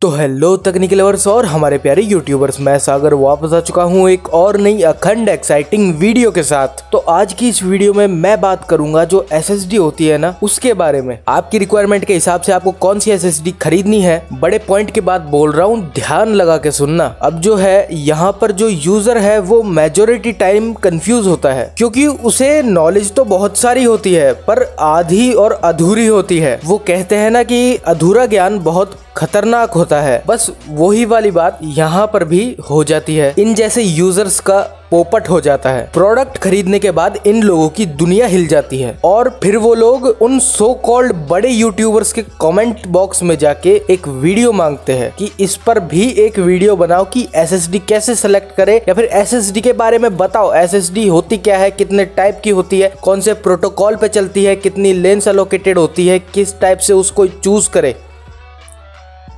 तो हेलो तकनीकी लवर्स और हमारे प्यारे यूट्यूबर्स, मैं सागर वापस आ चुका हूँ एक और नई अखंड एक्साइटिंग वीडियो के साथ। तो आज की इस वीडियो में मैं बात करूंगा जो एसएसडी होती है ना, उसके बारे में। आपकी रिक्वायरमेंट के हिसाब से आपको कौन सी एसएसडी खरीदनी है, बड़े पॉइंट के बाद बोल रहा हूँ, ध्यान लगा के सुनना। अब जो है यहाँ पर जो यूजर है वो मेजोरिटी टाइम कंफ्यूज होता है, क्योंकि उसे नॉलेज तो बहुत सारी होती है पर आधी और अधूरी होती है। वो कहते हैं ना कि अधूरा ज्ञान बहुत खतरनाक होता है, बस वही वाली बात यहाँ पर भी हो जाती है। इन जैसे यूजर्स का पोपट हो जाता है। प्रोडक्ट खरीदने के बाद इन लोगों की दुनिया हिल जाती है और फिर वो लोग उन सो कॉल्ड बड़े यूट्यूबर्स के कमेंट बॉक्स में जाके एक वीडियो मांगते हैं कि इस पर भी एक वीडियो बनाओ कि एसएसडी कैसे सेलेक्ट करे, या फिर एसएसडी के बारे में बताओ, एसएसडी होती क्या है, कितने टाइप की होती है, कौन से प्रोटोकॉल पे चलती है, कितनी लेंस एलोकेटेड होती है, किस टाइप से उसको चूज करे।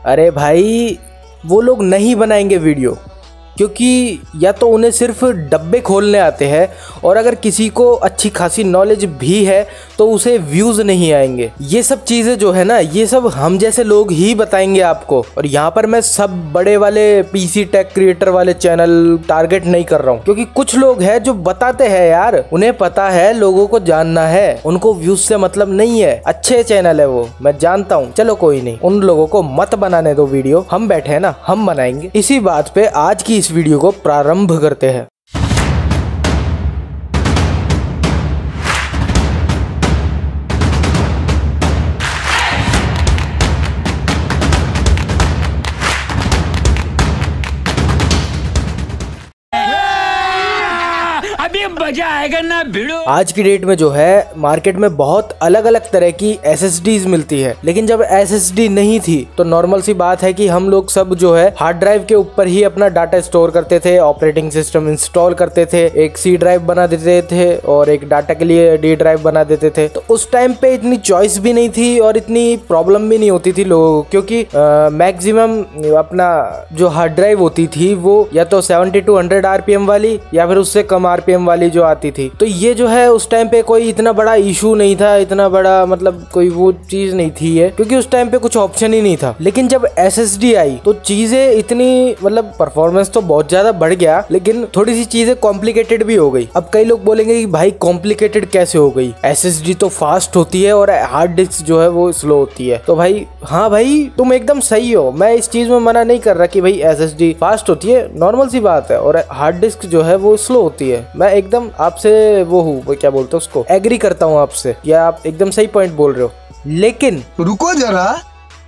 अरे भाई, वो लोग नहीं बनाएंगे वीडियो, क्योंकि या तो उन्हें सिर्फ डब्बे खोलने आते हैं, और अगर किसी को अच्छी खासी नॉलेज भी है तो उसे व्यूज़ नहीं आएंगे। ये सब चीज़ें जो है ना, ये सब हम जैसे लोग ही बताएंगे आपको। और यहाँ पर मैं सब बड़े वाले पीसी टेक क्रिएटर वाले चैनल टारगेट नहीं कर रहा हूँ, क्योंकि कुछ लोग हैं जो बताते हैं यार, उन्हें पता है लोगों को जानना है, उनको व्यूज से मतलब नहीं है। अच्छे चैनल है वो, मैं जानता हूँ, चलो कोई नहीं, उन लोगों को मत बनाने दो वीडियो, हम बैठे हैं ना, हम बनाएंगे। इसी बात पे आज की इस वीडियो को प्रारंभ करते हैं। अभी मजा आएगा ना भिड़ो। आज की डेट में जो है मार्केट में बहुत अलग अलग तरह की एसएसडीज मिलती है, लेकिन जब एसएसडी नहीं थी तो नॉर्मल सी बात है कि हम लोग सब जो है हार्ड ड्राइव के ऊपर ही अपना डाटा स्टोर करते थे, ऑपरेटिंग सिस्टम इंस्टॉल करते थे, एक सी ड्राइव बना देते थे और एक डाटा के लिए डी ड्राइव बना देते थे। तो उस टाइम पे इतनी चॉइस भी नहीं थी और इतनी प्रॉब्लम भी नहीं होती थी लोगों को, क्योंकि मैक्सिमम अपना जो हार्ड ड्राइव होती थी वो या तो 70 to 100 आरपीएम वाली या फिर उससे कम आरपीएम वाली जो आती थी। तो ये जो है उस टाइम पे कोई इतना बड़ा इशू नहीं था, इतना बड़ा मतलब कोई वो चीज नहीं थी है, क्योंकि उस टाइम पे कुछ ऑप्शन ही नहीं था। लेकिन जब एसएसडी आई तो चीजें इतनी मतलब परफॉर्मेंस तो बहुत ज्यादा बढ़ गया, लेकिन थोड़ी सी चीजें कॉम्प्लिकेटेड भी हो गई। अब कई लोग बोलेंगे कि भाई कॉम्प्लिकेटेड कैसे हो गई, एसएसडी तो फास्ट होती है और हार्ड डिस्क जो है वो स्लो होती है। तो भाई हाँ भाई, तुम एकदम सही हो, मैं इस चीज में मना नहीं कर रहा कि भाई एसएसडी फास्ट होती है, नॉर्मल सी बात है, और हार्ड डिस्क जो है वो स्लो होती है। मैं एकदम आपसे वो हूँ, वो क्या बोलते हैं उसको, एग्री करता हूँ आपसे, या आप एकदम सही पॉइंट बोल रहे हो। लेकिन रुको जरा,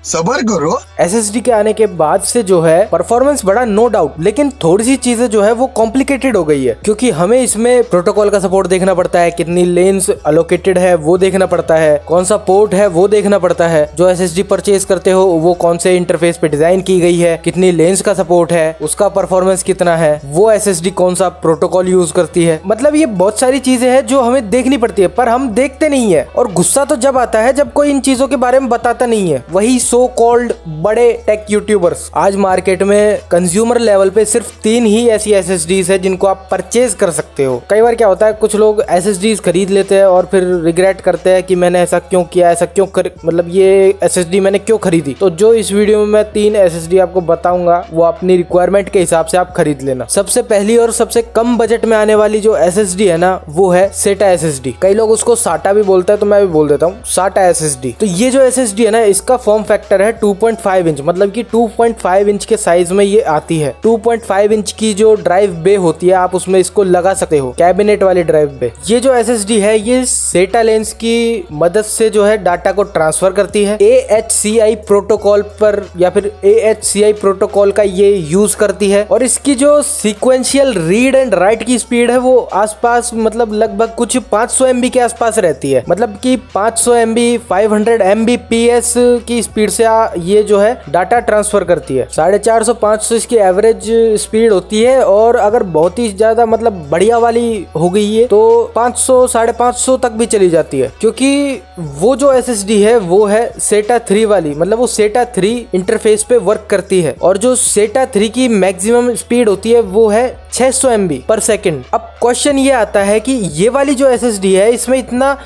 सबर करो। एसएसडी के आने के बाद से जो है परफॉर्मेंस बढ़ा, नो डाउट, लेकिन थोड़ी सी चीजें जो है वो कॉम्प्लिकेटेड हो गई है, क्योंकि हमें इसमें प्रोटोकॉल का सपोर्ट देखना पड़ता है, कितनी लेंस एलोकेटेड है वो देखना पड़ता है, कौन सा पोर्ट है वो देखना पड़ता है, जो एसएसडी परचेज करते हो वो कौन से इंटरफेस पे डिजाइन की गई है, कितनी लेंस का सपोर्ट है, उसका परफॉर्मेंस कितना है, वो एसएसडी कौन सा प्रोटोकॉल यूज करती है। मतलब ये बहुत सारी चीजें हैं जो हमें देखनी पड़ती है, पर हम देखते नहीं है। और गुस्सा तो जब आता है जब कोई इन चीजों के बारे में बताता नहीं है। वही सो कॉल्ड बड़े टेक यूट्यूबर्स, आज मार्केट में कंज्यूमर लेवल पे सिर्फ 3 ही ऐसी एसएसडीज है जिनको आप परचेज कर सकते हो। कई बार क्या होता है, कुछ लोग एसएसडीज खरीद लेते हैं और फिर रिग्रेट करते हैं कि मैंने ऐसा क्यों किया, ऐसा क्यों मतलब ये एसएसडी मैंने क्यों खरीदी। तो जो इस वीडियो में मैं 3 एसएसडी आपको बताऊंगा वो अपनी रिक्वायरमेंट के हिसाब से आप खरीद लेना। सबसे पहली और सबसे कम बजट में आने वाली जो एसएसडी है ना, वो है सेटा एसएसडी। कई लोग उसको साटा भी बोलते हैं, तो मैं भी बोल देता हूँ साटा एसएसडी। तो ये जो एसएसडी है ना, इसका फॉर्म फैक्टर है 2.5 इंच, मतलब कि 2.5 इंच के साइज में ये आती है। 2.5 इंच की जो ड्राइव बे होती है, आप उसमें इसको लगा सकते हो, कैबिनेट वाली ड्राइव बे। ये जो एसएसडी है ये सेटा लेंस की मदद से जो है डाटा को ट्रांसफर करती है। AHCI प्रोटोकॉल पर या फिर AHCI प्रोटोकॉल का ये यूज करती है, और इसकी जो सीक्वेंशियल रीड एंड राइट की स्पीड है वो आसपास मतलब लगभग कुछ 500 MB के आसपास रहती है। मतलब कि 500 MB 500 Mbps की स्पीड से ये जो है डाटा ट्रांसफर करती है। 450-500 इसकी एवरेज स्पीड होती है, और अगर बहुत ही ज्यादा मतलब बढ़िया वाली हो गई है तो 500-550 तक भी चली जाती है, क्योंकि वो जो एसएसडी है वो है सेटा 3 वाली, मतलब वो सेटा 3 इंटरफेस पे वर्क करती है। और जो सेटा 3 की मैक्सिमम स्पीड होती है वो है 600 MB पर सेकंड। अब क्वेश्चन ये आता है कि ये वाली जो एसएसडी है इसमें इतना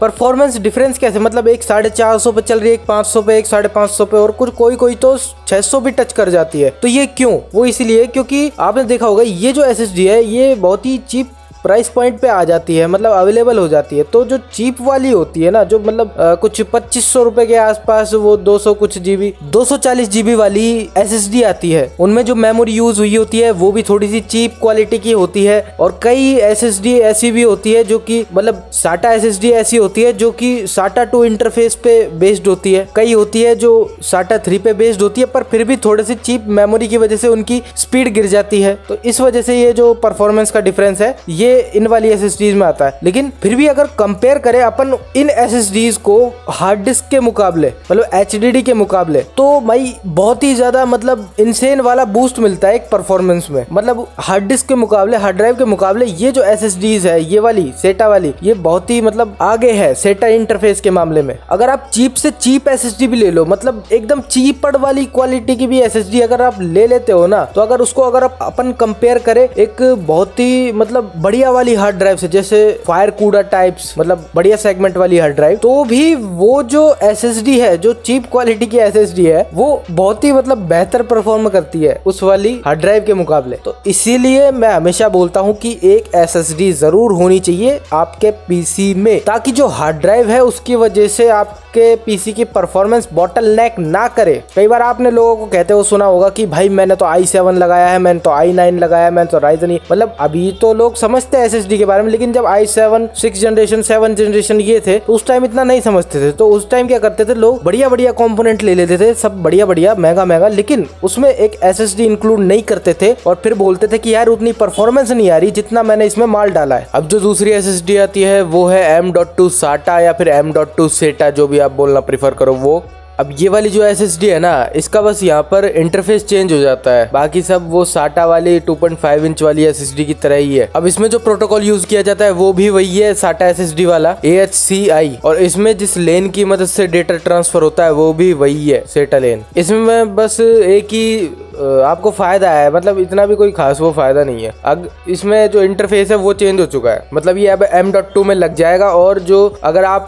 परफॉर्मेंस डिफरेंस कैसे, मतलब एक 450 पे चल रही है, एक 500 पे, एक 550 पे और कुछ कोई तो 600 भी टच कर जाती है। तो ये क्यों? वो इसीलिए क्योंकि आपने देखा होगा ये जो SSD है ये बहुत ही चीप प्राइस पॉइंट पे आ जाती है, मतलब अवेलेबल हो जाती है। तो जो चीप वाली होती है ना, जो मतलब कुछ 2500 रुपए के आसपास, वो 200 कुछ GB 240 GB वाली SSD आती है, उनमें जो मेमोरी यूज हुई होती है वो भी थोड़ी सी चीप क्वालिटी की होती है। और कई SSD ऐसी भी होती है जो कि मतलब SATA SSD ऐसी होती है जो कि SATA 2 इंटरफेस पे बेस्ड होती है, कई होती है जो SATA 3 पे बेस्ड होती है, पर फिर भी थोड़े से चीप मेमोरी की वजह से उनकी स्पीड गिर जाती है। तो इस वजह से ये जो परफॉर्मेंस का डिफरेंस है ये इन वाली SSDs में आता है। लेकिन फिर भी अगर कंपेयर करें अपन इन SSDs को हार्ड डिस्क के मुकाबले, मतलब HDD के मुकाबले, तो भाई बहुत ही ज्यादा मतलब इनसेन वाला बूस्ट मिलता है एक परफॉर्मेंस में। मतलब हार्ड डिस्क के मुकाबले, हार्ड ड्राइव के मुकाबले ये जो SSDs है, ये वाली SATA वाली, ये बहुत ही मतलब आगे है SATA इंटरफेस के मामले में। अगर आप चीप से चीप SSD भी ले लो, मतलब एकदम चीपड़ वाली क्वालिटी की भी SSD अगर आप ले लेते हो ना, तो अगर उसको अगर अपन कंपेयर करें एक बहुत ही मतलब बढ़िया वाली हार्ड ड्राइव से, जैसे फायर कूडा टाइप्स, मतलब बढ़िया सेगमेंट वाली हार्ड ड्राइव, तो भी वो जो SSD है, जो चीप क्वालिटी की SSD है, वो बहुत ही मतलब बेहतर परफॉर्म करती है उस वाली हार्ड ड्राइव के मुकाबले। तो इसीलिए मैं हमेशा बोलता हूँ कि एक SSD जरूर होनी चाहिए आपके PC में, ताकि जो हार्ड ड्राइव है उसकी वजह से आपके PC की परफॉर्मेंस बॉटलनेक ना करे। कई बार आपने लोगों को कहते हुए सुना होगा कि भाई मैंने तो i7 लगाया है, मैंने तो i9 लगाया है, मैंने तो Ryzen, मतलब अभी तो लोग समझते हैं SSD के बारे में, लेकिन जब i7 6 जनरेशन 7 जनरेशन ये थे तो उस टाइम इतना नहीं समझते थे। तो उस टाइम क्या करते थे लोग, बढ़िया बढ़िया कंपोनेंट ले लेते थे, सब बढ़िया बढ़िया महंगा, लेकिन उसमें एक SSD इंक्लूड नहीं करते थे और फिर बोलते थे कि यार उतनी परफॉर्मेंस नहीं आ रही जितना मैंने इसमें माल डाला है। अब जो दूसरी SSD आती है वो है M.2 SATA या फिर M.2 SATA, जो भी आप बोलना प्रेफर करो वो। अब ये वाली जो SSD है ना, इसका बस यहाँ पर इंटरफेस चेंज हो जाता है, बाकी सब वो SATA वाली 2.5 इंच वाली SSD की तरह ही है। अब इसमें जो प्रोटोकॉल यूज किया जाता है वो भी वही है SATA SSD वाला AHCI, और इसमें जिस लेन की मदद से डेटा ट्रांसफर होता है वो भी वही है SATA लेन। इसमें बस एक ही आपको फायदा है, मतलब इतना भी कोई खास वो फायदा नहीं है। अब इसमें जो इंटरफेस है वो चेंज हो चुका है, मतलब ये अब M.2 में लग जाएगा, और जो अगर आप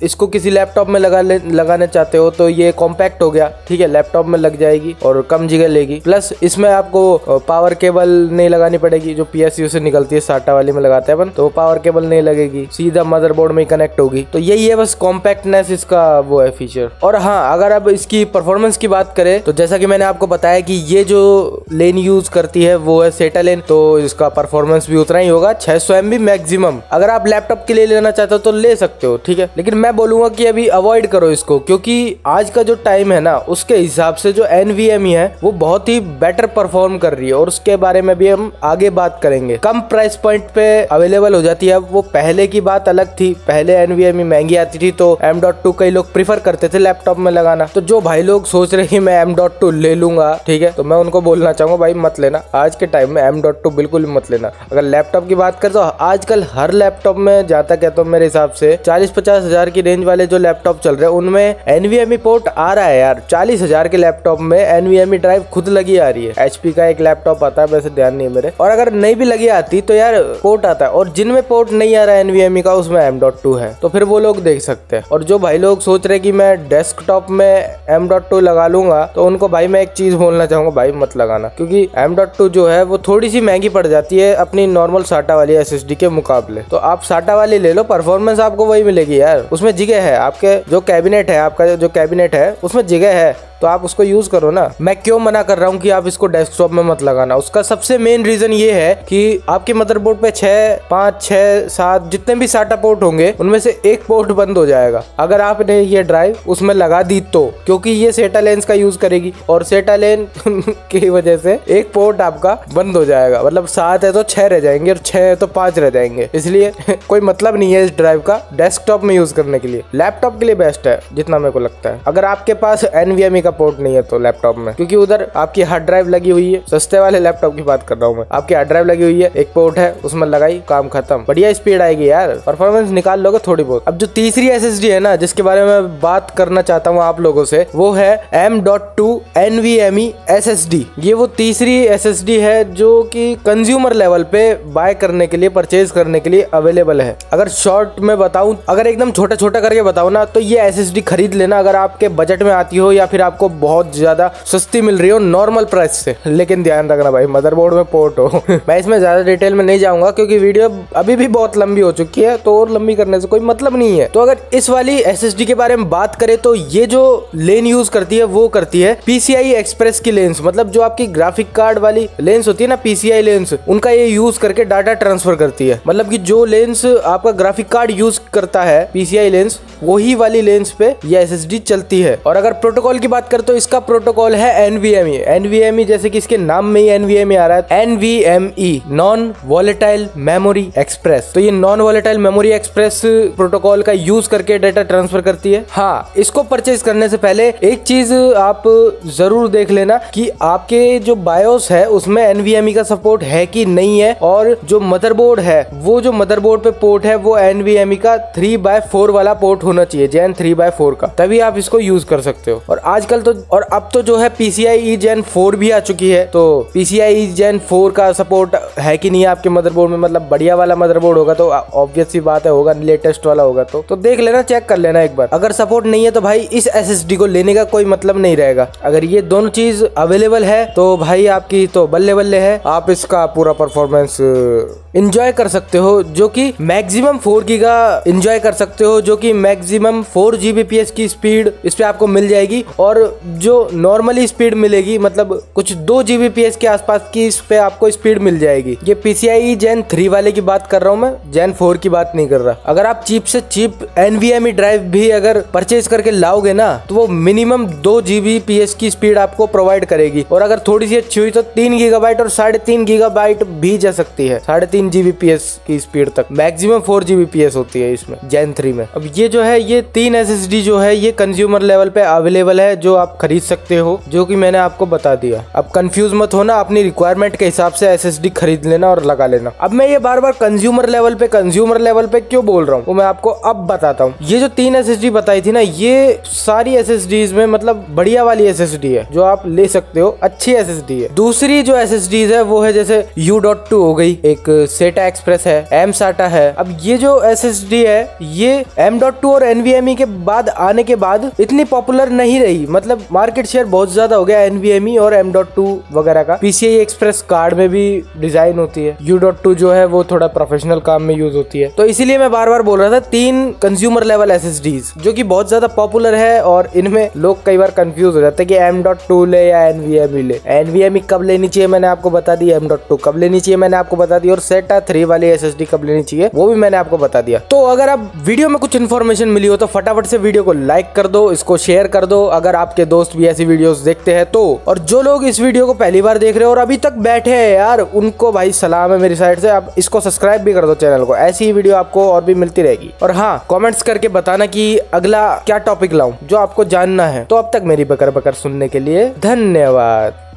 इसको किसी लैपटॉप में लगाने चाहते हो तो ये कॉम्पैक्ट हो गया, ठीक है, लैपटॉप में लग जाएगी और कम जगह लेगी। प्लस इसमें आपको पावर केबल नहीं लगानी पड़ेगी, जो PSU से निकलती है SATA वाली में लगाते हैं अपन, तो पावर केबल नहीं लगेगी, सीधा मदरबोर्ड में कनेक्ट होगी। तो यही है बस कॉम्पैक्टनेस इसका वो है फीचर। और हाँ, अगर अब इसकी परफॉर्मेंस की बात करें तो जैसा कि मैंने आपको बताया कि ये जो लेन यूज करती है वो है SATA लेन, तो इसका परफॉर्मेंस भी उतना ही होगा, 600 MB मैक्सिमम। अगर आप लैपटॉप के लिए लेना चाहते हो तो ले सकते हो, ठीक है, लेकिन मैं बोलूंगा कि अभी अवॉइड करो इसको, क्योंकि आज का जो टाइम है ना उसके हिसाब से जो NVMe है वो बहुत ही बेटर परफॉर्म कर रही है, और उसके बारे में भी हम आगे बात करेंगे। कम प्राइस पॉइंट पे अवेलेबल हो जाती है, वो पहले की बात अलग थी, पहले NVMe महंगी आती थी तो M.2 कई लोग प्रीफर करते थे लैपटॉप में लगाना। तो जो भाई लोग सोच रहे हैं मैं M.2 ले लूंगा, ठीक है, तो मैं उनको बोलना चाहूंगा भाई मत लेना, आज के टाइम में M.2 बिल्कुल भी मत लेना। अगर लैपटॉप की बात करें तो आजकल हर लैपटॉप में जाता कहता हूँ मेरे हिसाब से 40-50 हजार की रेंज वाले जो लैपटॉप चल रहे हैं उनमें NVMe पोर्ट आ रहा है यार। 40 हजार के लैपटॉप में NVMe ड्राइव खुद लगी आ रही है। HP का एक लैपटॉप आता है, वैसे ध्यान नहीं है मेरे, और अगर नहीं भी लगी आती तो यार पोर्ट आता है, और जिनमें पोर्ट नहीं आ रहा है NVMe का उसमें M.2 है, तो फिर वो लोग देख सकते हैं। और जो भाई लोग सोच रहे कि मैं डेस्कटॉप में M.2 लगा लूंगा तो उनको भाई मैं एक चीज बोलना चाहूंगा, भाई मत लगाना, क्योंकि M.2 जो है वो थोड़ी सी महंगी पड़ जाती है अपनी नॉर्मल SATA वाली SSD के मुकाबले। तो आप SATA वाली ले लो, परफॉर्मेंस आपको वही मिलेगी यार, उसमें जगह है, आपके जो कैबिनेट है, आपका जो कैबिनेट है उसमें जगह है, तो आप उसको यूज करो ना। मैं क्यों मना कर रहा हूँ कि आप इसको डेस्कटॉप में मत लगाना, उसका सबसे मेन रीजन ये है कि आपके मदरबोर्ड पे 5, 6, 7 जितने भी SATA पोर्ट होंगे उनमें से एक पोर्ट बंद हो जाएगा अगर आपने ये ड्राइव उसमें लगा दी तो, क्योंकि ये SATA लेंस का यूज करेगी, और SATA लेन की वजह से एक पोर्ट आपका बंद हो जाएगा। मतलब 7 है तो 6 रह जाएंगे, और 6 है तो 5 रह जाएंगे, इसलिए कोई मतलब नहीं है इस ड्राइव का डेस्कटॉप में यूज करने के लिए। लैपटॉप के लिए बेस्ट है जितना मेरे को लगता है। अगर आपके पास NVMe का पोर्ट नहीं है तो लैपटॉप में, क्योंकि उधर आपकी हार्ड ड्राइव लगी हुई है। सस्ते वाले लैपटॉप की बात कर रहा हूँ मैं। आपकी हार्ड ड्राइव लगी हुई है, एक पोर्ट है, उसमें लगाई, काम खत्म, बढ़िया स्पीड आएगी यार, परफॉर्मेंस निकाल लोगे थोड़ी बहुत। अब जो तीसरी SSD है ना, जिसके बारे में बात करना चाहता हूँ आप लोगों से, वो है M.2 NVMe SSD। ये वो तीसरी SSD है जो कि कंज्यूमर लेवल पे बाय करने के लिए, परचेज करने के लिए अवेलेबल है। अगर शॉर्ट में बताऊं, अगर एकदम छोटा छोटा करके बताऊं ना, तो ये SSD खरीद लेना अगर आपके बजट में आती हो या फिर आपको बहुत ज्यादा सस्ती मिल रही हो नॉर्मल प्राइस से। लेकिन ध्यान रखना भाई, मदरबोर्ड में पोर्ट हो। मैं इसमें ज्यादा डिटेल में नहीं जाऊंगा क्योंकि वीडियो अभी भी बहुत लंबी हो चुकी है, तो और लंबी करने से कोई मतलब नहीं है। तो अगर इस वाली SSD के बारे में बात करें तो ये जो लेन यूज करती है वो करती है PCI एक्सप्रेस की लेंस, मतलब जो आपकी ग्राफिक कार्ड वाली लेंस होती है ना, PCI लेंस, उनका ये यूज करके डाटा ट्रांसफर करती है। मतलब कि जो लेंस आपका ग्राफिक कार्ड यूज करता है, PCI लेंस, वही वाली लेंस पे ये SSD चलती है। और अगर प्रोटोकॉल की बात करें तो इसका प्रोटोकॉल है NVMe। NVMe जैसे कि इसके नाम में ही NVMe आ रहा है, NVMe non volatile memory express. तो ये non volatile memory express protocol का यूज करके डाटा ट्रांसफर करती है। हाँ, इसको परचेज करने से पहले एक चीज आप जरूर देख लेना कि आपके जो बायोस है उसमें NVMe का सपोर्ट है कि नहीं है, और जो मदरबोर्ड है, वो जो मदरबोर्ड पे पोर्ट है वो NVMe का 3x4 वाला पोर्ट होना चाहिए, Gen 3x4 का, तभी आप इसको यूज कर सकते हो। और आजकल तो, और अब तो जो है PCIe Gen 4 भी आ चुकी है, तो PCIe Gen 4 का सपोर्ट है कि नहीं है आपके मदरबोर्ड में। मतलब बढ़िया वाला मदरबोर्ड होगा तो ऑब्वियस सी बात है, होगा लेटेस्ट वाला होगा तो देख लेना, चेक कर लेना एक बार। अगर सपोर्ट नहीं है तो भाई इस SSD को लेने का कोई मतलब नहीं रहेगा। अगर ये दोनों चीज अवेलेबल है तो भाई आपकी तो बल्ले बल्ले है, आप इसका पूरा परफॉर्मेंस इंजॉय कर सकते हो, जो कि मैक्सिमम 4 गीगा इंजॉय कर सकते हो, जो कि मैक्सिमम 4 Gbps की स्पीड इस पे आपको मिल जाएगी। और जो नॉर्मली स्पीड मिलेगी, मतलब कुछ 2 Gbps के आसपास की इस पे आपको स्पीड मिल जाएगी। ये PCIe Gen 3 वाले की बात कर रहा हूँ मैं, Gen 4 की बात नहीं कर रहा। अगर आप चीप से चीप NVMe ड्राइव भी अगर परचेज करके लाओगे ना, तो वो मिनिमम 2 Gbps की स्पीड आपको प्रोवाइड करेगी। और अगर थोड़ी सी अच्छी हुई तो 3 GB और 3.5 GB भी जा सकती है, 3.5 Gbps की स्पीड तक। मैक्सिमम 4 Gbps होती है इसमें Gen 3 में। अब ये जो है, ये 3 SSD जो है ये कंज्यूमर लेवल पे अवेलेबल है, जो आप खरीद सकते हो, जो कि मैंने आपको बता दिया। अब कंफ्यूज मत होना, अपनी रिक्वायरमेंट के हिसाब से SSD खरीद लेना और लगा लेना। अब मैं ये बार बार कंज्यूमर लेवल पे क्यों बोल रहा हूँ वो मैं आपको अब बताता हूँ। ये जो 3 SSD बताई थी ना, ये सारी SSDs में मतलब बढ़िया वाली SSD है जो आप ले सकते हो, अच्छी SSD है। दूसरी जो SSDs है वो है जैसे U.2 हो गई, एक SATA एक्सप्रेस है, M-SATA है। अब ये जो SSD है ये M.2 और NVMe के बाद आने के बाद इतनी पॉपुलर नहीं रही, मतलब मार्केट शेयर बहुत ज्यादा हो गया NVMe और M.2 वगैरह का। PCI एक्सप्रेस कार्ड में भी डिजाइन होती है, U.2 जो है वो थोड़ा प्रोफेशनल काम में यूज होती है। तो इसीलिए मैं बार बार बोल रहा था 3 कंज्यूमर लेवल SSDs जो कि बहुत ज्यादा पॉपुलर है, और इनमें लोग कई बार कंफ्यूज हो जाते हैं कि M.2 ले या NVMe ले। NVMe कब लेनी चाहिए मैंने आपको बता दिया, M.2 कब लेनी चाहिए मैंने आपको बता दिया, और SATA 3 वाली SSD कब लेनी चाहिए वो भी मैंने आपको बता दिया। तो अगर आप वीडियो में कुछ इन्फॉर्मेशन मिली हो तो फटाफट से वीडियो को लाइक कर दो, इसको शेयर कर दो अगर आपके दोस्त भी ऐसी वीडियोस देखते हैं तो। और जो लोग इस वीडियो को पहली बार देख रहे हो और अभी तक बैठे हैं यार, उनको भाई सलाम है मेरी साइड से। आप इसको सब्सक्राइब भी कर दो चैनल को, ऐसी ही वीडियो आपको और भी मिलती रहेगी। और हाँ, कमेंट्स करके बताना कि अगला क्या टॉपिक लाऊं जो आपको जानना है। तो अब तक मेरी बकर बकर सुनने के लिए धन्यवाद।